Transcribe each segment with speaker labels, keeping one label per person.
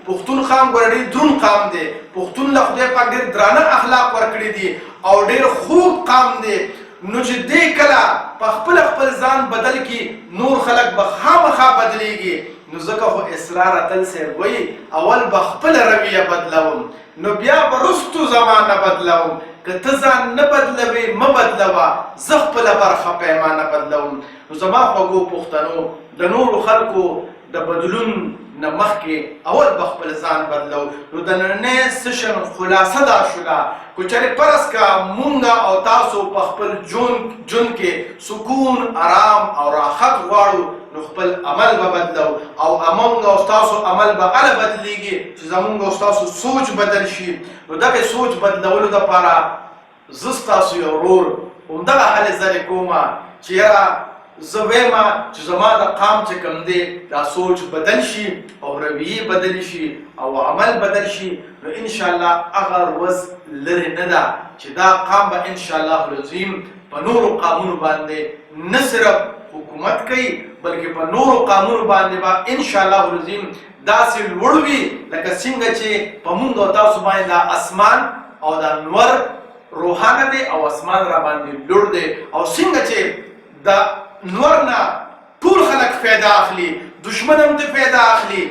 Speaker 1: پښتون قام ګوره ډېر دروند قام دی. پښتون له خدای پاک ډېر درانه اخلاق ورکړي دي او ډېر خوږ قام دی. نو چې دی کله په خپل ځان بدل کړي نور خلک به خامخا بدلېږي. نو ځکه خو اسرار اتل صاحب وایي اول به خپله رویه بدلوم نو بیا به رستو زمانه بدلوم. که ته ځان نه بدلوې مه بدلوه، زه خپله برخه پیمانه بدلوم. نو زما خوږو پښتنو د نورو خلکو د بدلون نه مخکې اول به خپل ځان بدلو. نو د نننۍ سشن خلاصه دا شوله که چېرې فرض که مونږ او تاسو په خپل ژوند کې سکون ارام او راحت غواړو نو خپل عمل به بدلو او مونږ او ستاسو عمل به هله بدلېږي چې زمونږ او ستاسو سوچ بدل شي. نو دغې سوچ بدلولو دپاره زه ستاسو یو ورور همدغه هلې ځلې کومه چې یاره زه ویمه چې زما د قام چې کوم دی دا سوچ بدل شي او رویې بدل شي او عمل بدل شي. نو انشاءالله هغه ورځ لرې نه ده چې دا قام به انشاءالله العظیم په نورو قامونو باندې نه صرف حکومت کوي بلکې په نورو قامونو باندې به انشاءالله العظیم داسې لوړ وي لکه څنګه چې په مونږ او تاسو باندې دا اسمان او دا نور روحانه دی او اسمان را باندې لوړ دی او څنګه چې د نور نه ټول خلک فایده اخلي، دشمن هم ته فایده اخلي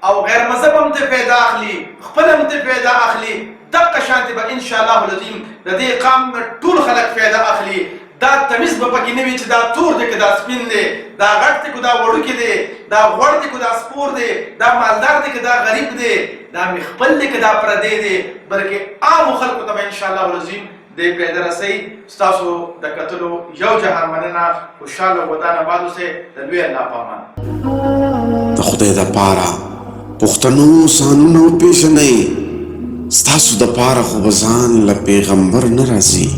Speaker 1: او غیر مذهب هم ته فایده اخلي، خپل هم ته فایده اخلي. دغه شانتې به انشاءالله العظیم د دې قام نه ټول خلک فایده اخلي. دا تمیز به پکې نه وي چې دا تور دی که دا سپین دی، دا غټ دی که دا وړوکی دی، دا غوړ دی که دا سپور دی، دا مالدار دی که دا غریب دی، دا مې خپل دی که دا پردی دی، بلکې عامو خلکو ته به انشاءالله العظیم دې پیدا رسئ. ستاسو د کتلو یو جهان مننه. خوشحاله ودان آباد اوسئ. د لوی الله په امان.
Speaker 2: د خدای دپاره پښتنو ځانونه وپېژنئ. ستاسو دپاره خو به ځان له پیغمبر نه راځي